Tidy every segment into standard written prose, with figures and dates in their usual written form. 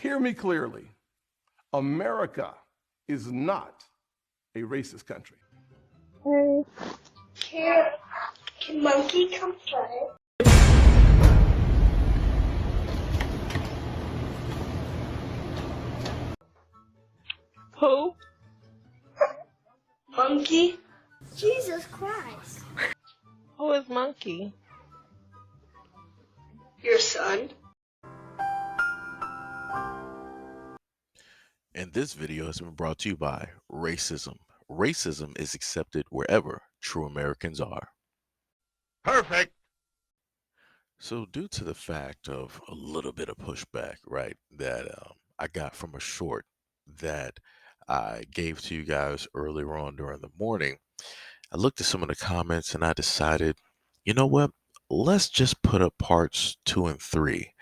Hear me clearly. America is not a racist country. Hey. Can Monkey come play? Who? Monkey? Jesus Christ. Who is Monkey? Your son? And this video has been brought to you by racism. Racism is accepted wherever true Americans are. Perfect. So due to the fact of a little bit of pushback, right, that I got from a short that I gave to you guys earlier on during the morning, I looked at some of the comments and I decided, you know what, let's just put up parts 2 and 3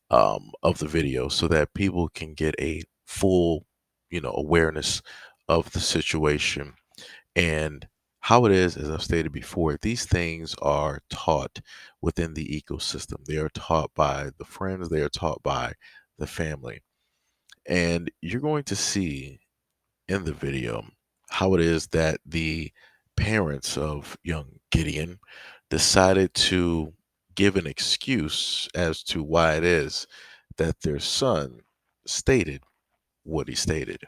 of the video so that people can get a full, awareness of the situation and how it is. As I've stated before, these things are taught within the ecosystem. They are taught by the friends, they are taught by the family. And you're going to see in the video how it is that the parents of young Gideon decided to give an excuse as to why it is that their son stated what he stated.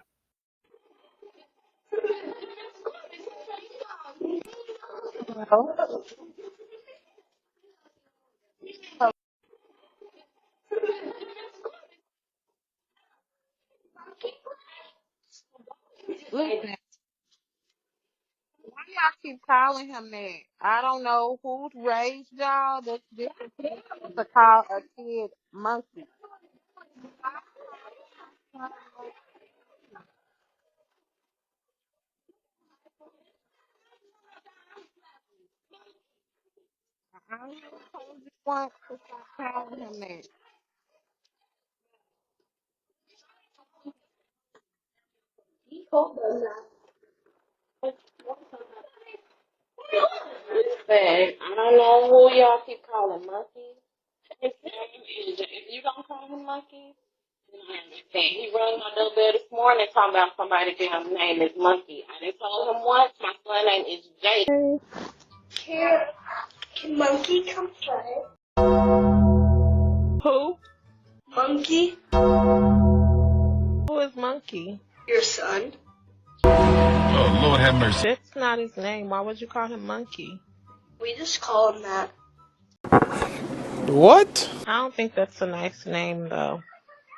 Well, listen, why y'all keep calling him that? I don't know who raised y'all. That's different to call a kid monkey. I don't know who just wants to stop calling him that. Listen, I don't know who y'all keep calling monkey. His name is, if you don't call him monkey, then I understand. He rang my doorbell this morning talking about somebody damn name is monkey. I done told him once, my son name is Jay. Can Monkey come play? Who? Monkey? Who is Monkey? Your son? Oh, Lord have mercy. That's not his name. Why would you call him Monkey? We just call him that. What? I don't think that's a nice name, though.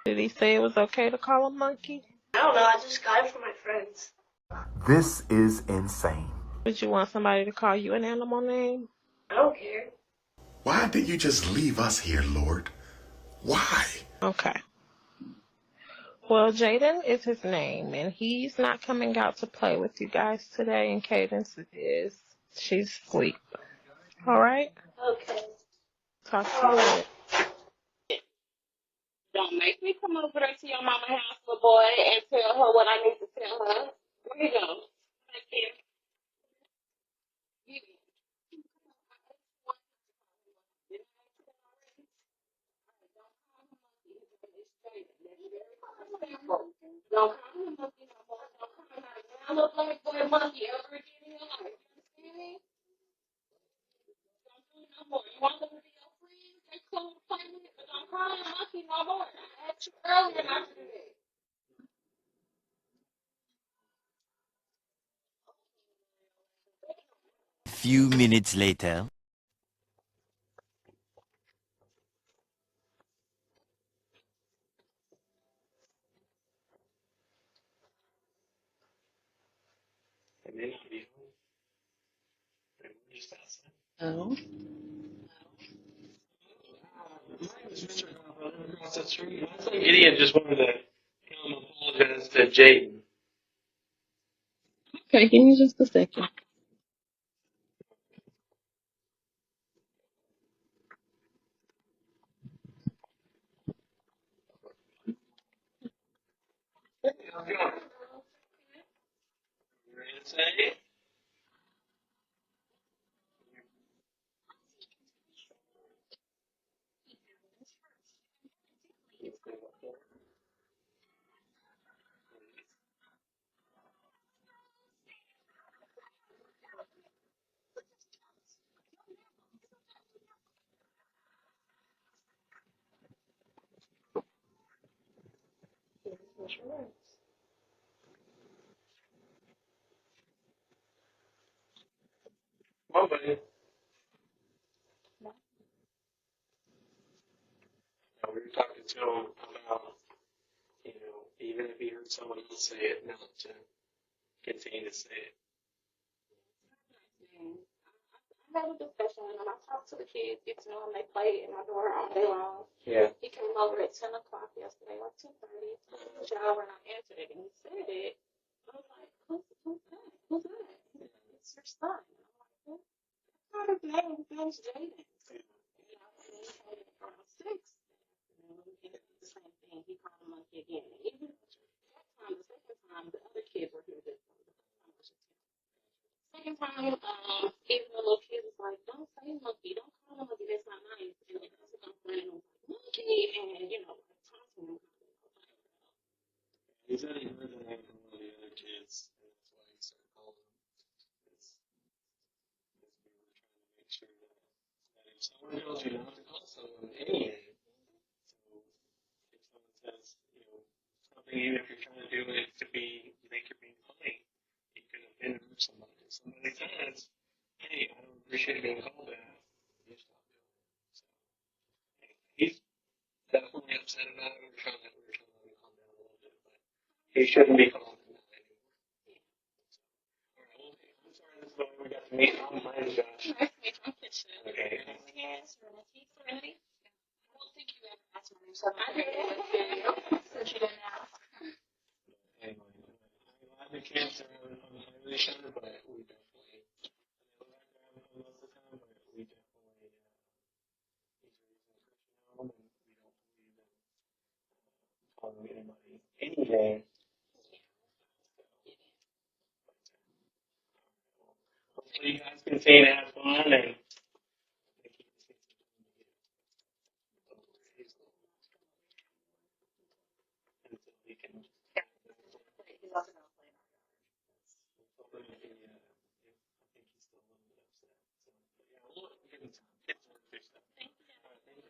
Did he say it was okay to call him Monkey? I don't know, I just got it from my friends. This is insane. Would you want somebody to call you an animal name? I don't care. Why did you just leave us here, Lord? Why? Okay. Well, Jaden is his name, and he's not coming out to play with you guys today, and Cadence is. She's asleep. All right? Okay. Talk to you later. Don't make me come over there to your mama house, little boy, and tell her what I need to tell her. Where you go? Thank you. Don't call him monkey no more. Don't call him a little black boy monkey ever again in your life. You understand me? Don't do it no more. You want them to be your friends? They cool to play with, but don't call him monkey no more. I asked you earlier not to do that. Few minutes later. No. Gideon just wanted to come apologize to Jaden. Okay, give me just a second. How's it going? You ready to say? What's your name? Well, buddy, we were talking to him about, even if he heard someone else say it, not to continue to say it. I had a discussion with him. I talked to the kids, get to know them. They play in my door all day long. Yeah. He came over at 10 o'clock yesterday, like 2:30. Shower, and I answered it, and he said it. I was like, who's that? Who's that? He said, it's your son. And I'm like, what? That's not his name. His name's Jaden. And he told me around 6. He did the same thing. He called him monkey again. And even that time, the second time, the other kids were here. The first time was just him. Second time, even the little kid was like, don't say monkey, don't call him monkey, that's not nice. And then that's what I'm friend was like, monkey, and like taunting him. He said he heard the name from one of the other kids, and that's why he started calling him. It's we were trying to make sure that if someone tells you not to call someone any name, so if someone says, something, even if you're trying to do it to be, you think you're being funny, you could offend somebody. If somebody says, hey, I don't appreciate being called that, you stop doing it. So, he's definitely upset about it. We're trying to let him calm down a little bit, but he shouldn't be called that anymore. All right, well, I'm sorry, this is the way we got to meet. My name's Josh. Nice to meet you. I'm Kitchen. Okay. Yes, Serenity. I don't think you ever asked my name, so I did. Since you didn't ask. Anyway, I'm glad the kids are having fun playing with each other, but we definitely, they look like they're having fun most of the time, but we definitely, he's raising a Christian home, and we don't believe in calling anybody any name. Hopefully you guys continue to have fun and keep this thing until we can. He's also going to play in our yard. I think he's still a little bit upset. So, but yeah, we'll give him time. Get to work through stuff. Thank you. All right, thank you.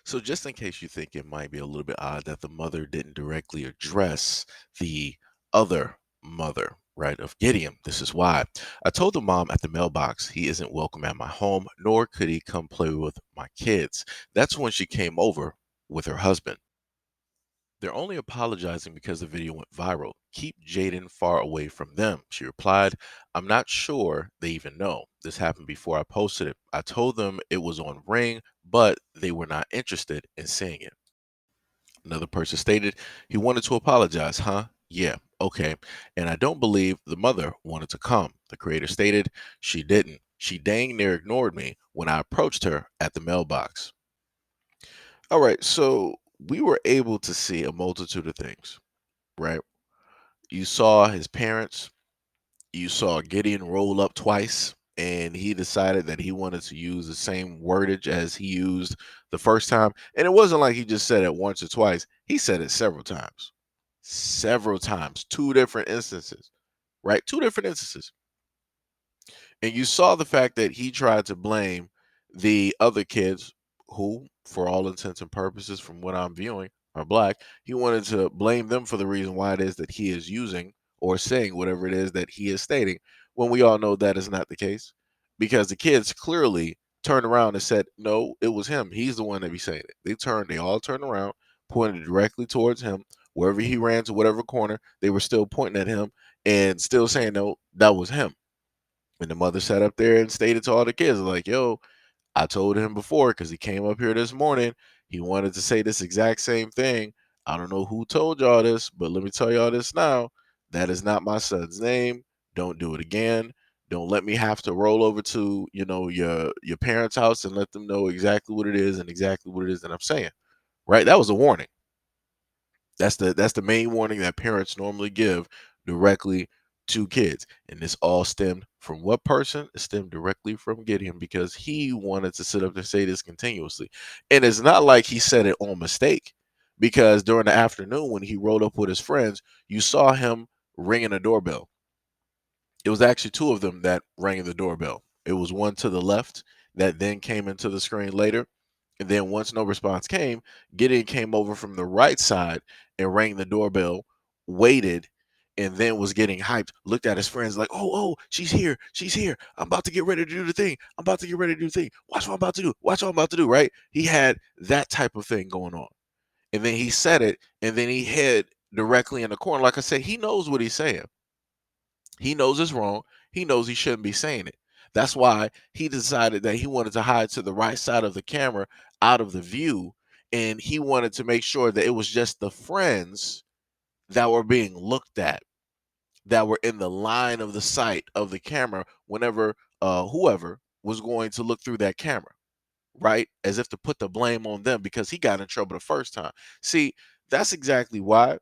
So, just in case you think it might be a little bit odd that the mother didn't directly address the other mother, right, of Gideon, this is why. I told the mom at the mailbox he isn't welcome at my home, nor could he come play with my kids. That's when she came over with her husband. They're only apologizing because the video went viral. Keep Jaden far away from them, she replied. I'm not sure they even know. This happened before I posted it. I told them it was on Ring, but they were not interested in seeing it. Another person stated he wanted to apologize, huh? Yeah, okay. And I don't believe the mother wanted to come. The creator stated she didn't. She dang near ignored me when I approached her at the mailbox. All right, so we were able to see a multitude of things, right? You saw his parents, you saw Gideon roll up twice, and he decided that he wanted to use the same wordage as he used the first time. And it wasn't like he just said it once or twice, he said it several times. Several times, two different instances, right? Two different instances. And you saw the fact that he tried to blame the other kids who, for all intents and purposes, from what I'm viewing, are black. He wanted to blame them for the reason why it is that he is using or saying whatever it is that he is stating, when we all know that is not the case. Because the kids clearly turned around and said, no, it was him. He's the one that be saying it. They all turned around, pointed directly towards him. Wherever he ran to whatever corner, they were still pointing at him and still saying, no, that was him. And the mother sat up there and stated to all the kids, like, yo, I told him before because he came up here this morning. He wanted to say this exact same thing. I don't know who told y'all this, but let me tell y'all this now. That is not my son's name. Don't do it again. Don't let me have to roll over to, your parents' house and let them know exactly what it is and exactly what it is that I'm saying. Right? That was a warning. That's the main warning that parents normally give directly to kids. And this all stemmed from what person? It stemmed directly from Gideon because he wanted to sit up and say this continuously. And it's not like he said it on mistake, because during the afternoon when he rolled up with his friends, you saw him ringing a doorbell. It was actually two of them that rang the doorbell. It was one to the left that then came into the screen later, And then once no response came, Gideon came over from the right side and rang the doorbell, waited, and then was getting hyped. Looked at his friends like, oh, she's here, she's here. I'm about to get ready to do the thing. I'm about to get ready to do the thing. Watch what I'm about to do. Watch what I'm about to do. Right? He had that type of thing going on. And then he said it, and then he hid directly in the corner. Like I said, he knows what he's saying. He knows it's wrong. He knows he shouldn't be saying it. That's why he decided that he wanted to hide to the right side of the camera, out of the view, and he wanted to make sure that it was just the friends that were being looked at, that were in the line of the sight of the camera whenever whoever was going to look through that camera, right? As if to put the blame on them because he got in trouble the first time. See, that's exactly why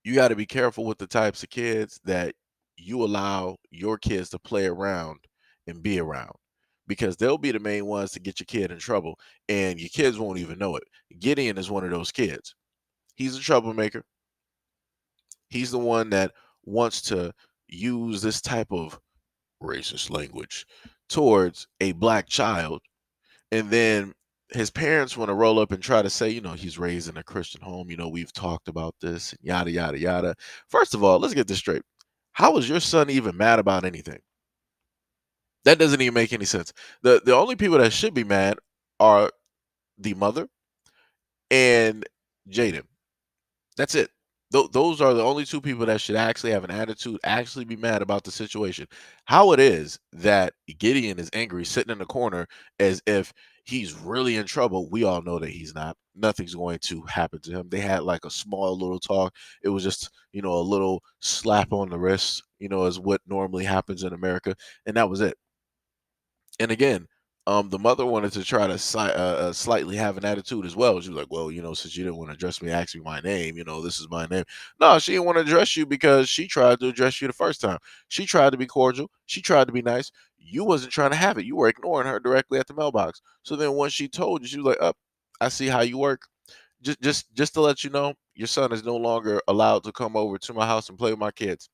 you got to be careful with the types of kids that you allow your kids to play around and be around, because they'll be the main ones to get your kid in trouble and your kids won't even know it. Gideon is one of those kids. He's a troublemaker. He's the one that wants to use this type of racist language towards a black child, and then his parents want to roll up and try to say, he's raised in a Christian home. We've talked about this, and yada, yada, yada. First of all, let's get this straight. How is your son even mad about anything? That doesn't even make any sense. The only people that should be mad are the mother and Jaden. That's it. Those are the only two people that should actually have an attitude, actually be mad about the situation. How it is that Gideon is angry, sitting in the corner as if he's really in trouble. We all know that he's not. Nothing's going to happen to him. They had like a small little talk. It was just, a little slap on the wrist, is what normally happens in America. And that was it. And again, the mother wanted to try to slightly have an attitude as well. She was like, "Well, since you didn't want to address me, ask me my name. This is my name." No, she didn't want to address you because she tried to address you the first time. She tried to be cordial. She tried to be nice. You wasn't trying to have it. You were ignoring her directly at the mailbox. So then, once she told you, she was like, "Up, I see how you work. Just to let you know, your son is no longer allowed to come over to my house and play with my kids.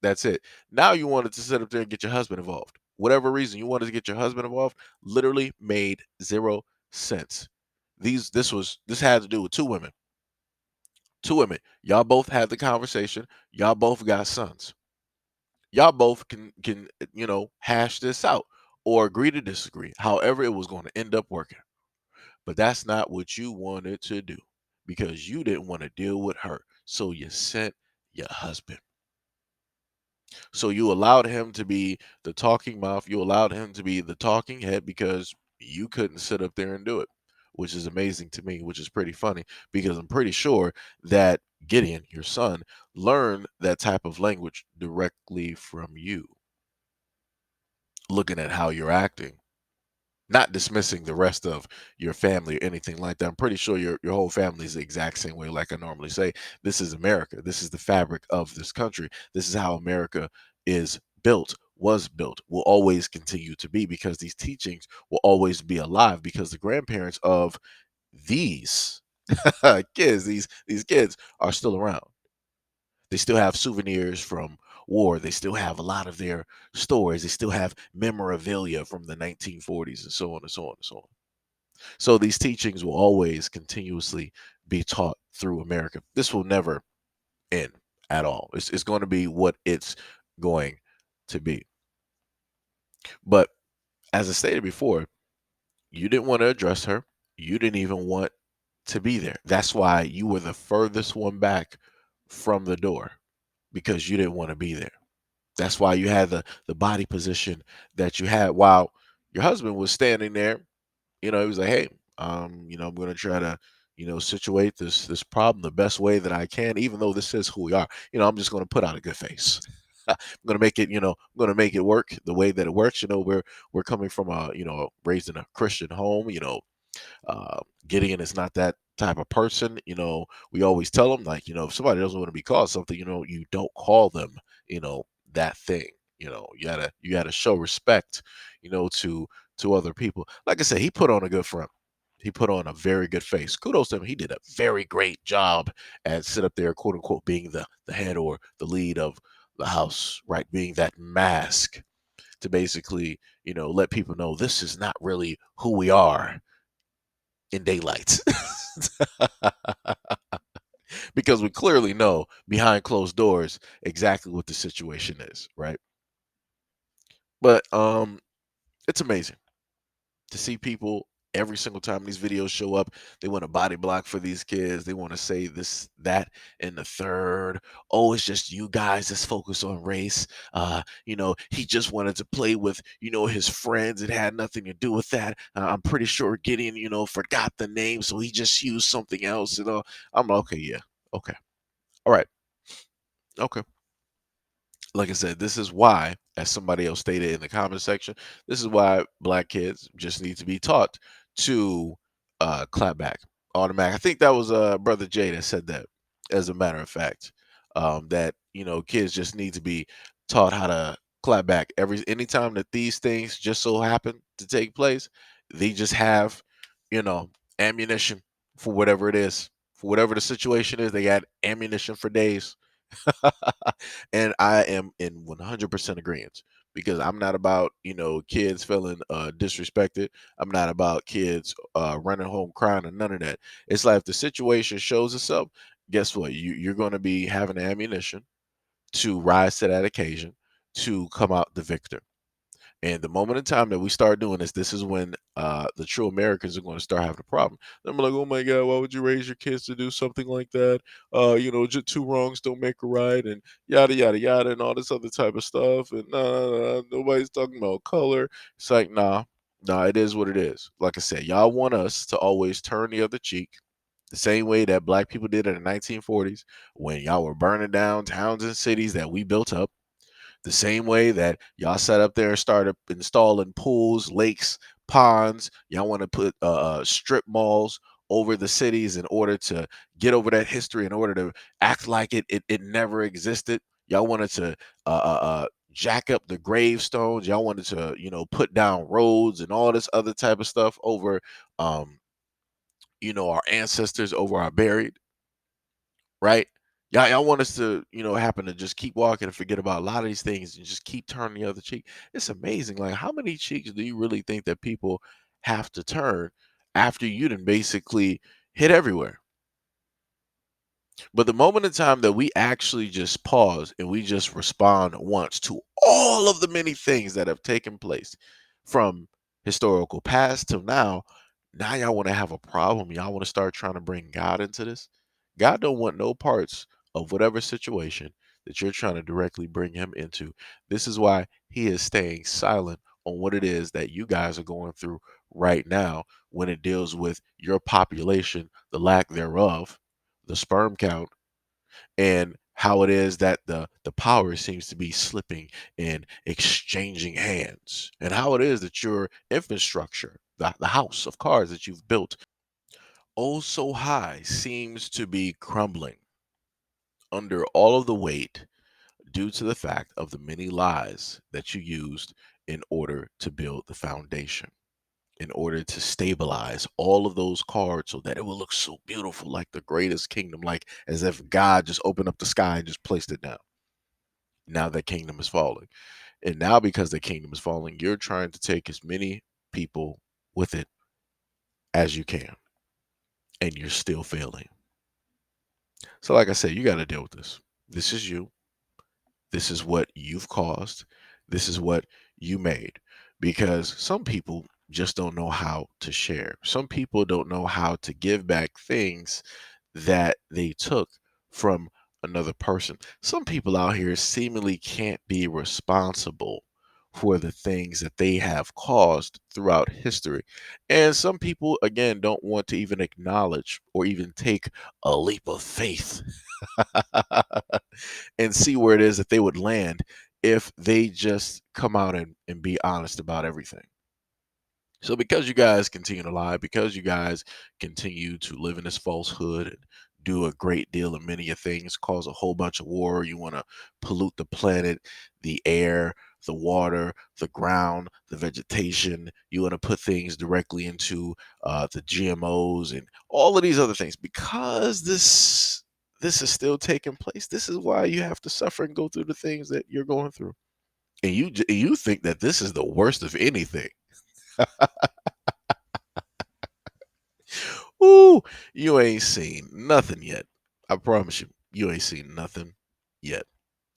That's it." Now you wanted to sit up there and get your husband involved. Whatever reason you wanted to get your husband involved literally made 0 sense. This had to do with two women. Two women. Y'all both had the conversation. Y'all both got sons. Y'all both can hash this out or agree to disagree. However, it was going to end up working. But that's not what you wanted to do, because you didn't want to deal with her. So you sent your husband. So you allowed him to be the talking mouth. You allowed him to be the talking head because you couldn't sit up there and do it, which is amazing to me, which is pretty funny because I'm pretty sure that Gideon, your son, learned that type of language directly from you, looking at how you're acting. Not dismissing the rest of your family or anything like that. I'm pretty sure your whole family is the exact same way, like I normally say. This is America. This is the fabric of this country. This is how America is built, was built, will always continue to be, because these teachings will always be alive, because the grandparents of these kids, these kids are still around. They still have souvenirs from war. They still have a lot of their stories. They still have memorabilia from the 1940s and so on and so on and so on. So these teachings will always continuously be taught through America. This will never end at all. It's going to be what it's going to be. But as I stated before, you didn't want to address her. You didn't even want to be there. That's why you were the furthest one back from the door, because you didn't want to be there. That's why you had the body position that you had, while your husband was standing there. He was like, "Hey, I'm going to try to, situate this problem the best way that I can, even though this is who we are. I'm just going to put out a good face. I'm going to make it, I'm going to make it work the way that it works. We're coming from raised in a Christian home. Gideon is not that type of person. We always tell them, like, if somebody doesn't want to be called something, you don't call them, that thing. You gotta show respect, to other people. Like I said, he put on a good front. He put on a very good face. Kudos to him. He did a very great job at sit up there, quote unquote, being the head or the lead of the house, right? Being that mask to basically, let people know this is not really who we are. in daylight. Because we clearly know behind closed doors exactly what the situation is, right? But it's amazing to see people every single time these videos show up. They want to body block for these kids. They want to say this, that, and the third. Oh, it's just you guys that's focused on race. He just wanted to play with, his friends. It had nothing to do with that. I'm pretty sure Gideon, forgot the name, so he just used something else. I'm like, okay, yeah, okay, all right, okay. Like I said, this is why, as somebody else stated in the comment section, this is why black kids just need to be taught to clap back automatic. I think that was brother Jay that said that. As a matter of fact, that kids just need to be taught how to clap back anytime that these things just so happen to take place. They just have you know ammunition for whatever it is, for whatever the situation is. They got ammunition for days. And I am in 100% agreement because I'm not about, kids feeling disrespected. I'm not about kids running home crying or none of that. It's like if the situation shows itself, guess what? You're going to be having ammunition to rise to that occasion to come out the victor. And the moment in time that we start doing this is when the true Americans are going to start having a problem. I'm like, oh my God, why would you raise your kids to do something like that? Just two wrongs don't make a right, and yada yada yada, and all this other type of stuff. And nah, nobody's talking about color. It's like, nah, it is what it is. Like I said, y'all want us to always turn the other cheek. The same way that black people did in the 1940s when y'all were burning down towns and cities that we built up, the same way that y'all sat up there and started installing pools, lakes, ponds. Y'all want to put strip malls over the cities in order to get over that history, in order to act like it never existed. Y'all wanted to jack up the gravestones. Y'all wanted to, put down roads and all this other type of stuff over, our ancestors, over our buried, right? Y'all want us to, happen to just keep walking and forget about a lot of these things and just keep turning the other cheek. It's amazing. Like, how many cheeks do you really think that people have to turn after you done basically hit everywhere? But the moment in time that we actually just pause and we just respond once to all of the many things that have taken place from historical past till now y'all want to have a problem. Y'all want to start trying to bring God into this. God don't want no parts of whatever situation that you're trying to directly bring him into. This is why he is staying silent on what it is that you guys are going through right now when it deals with your population, the lack thereof, the sperm count, and how it is that the power seems to be slipping and exchanging hands, and how it is that your infrastructure, the house of cards that you've built oh so high, seems to be crumbling under all of the weight due to the fact of the many lies that you used in order to build the foundation, in order to stabilize all of those cards so that it will look so beautiful, like the greatest kingdom, like as if God just opened up the sky and just placed it down. Now that kingdom is falling. And now, because the kingdom is falling, you're trying to take as many people with it as you can, and you're still failing. So, like I said, you got to deal with this. This is you. This is what you've caused. This is what you made. Because some people just don't know how to share. Some people don't know how to give back things that they took from another person. Some people out here seemingly can't be responsible for the things that they have caused throughout history. And some people, again, don't want to even acknowledge or even take a leap of faith and see where it is that they would land if they just come out and be honest about everything. So because you guys continue to lie, because you guys continue to live in this falsehood and do a great deal of many of things, cause a whole bunch of war, you want to pollute the planet, the air, the water, the ground, the vegetation, you want to put things directly into the GMOs and all of these other things. Because this is still taking place, this is why you have to suffer and go through the things that you're going through. And you think that this is the worst of anything. Ooh, you ain't seen nothing yet. I promise you, you ain't seen nothing yet.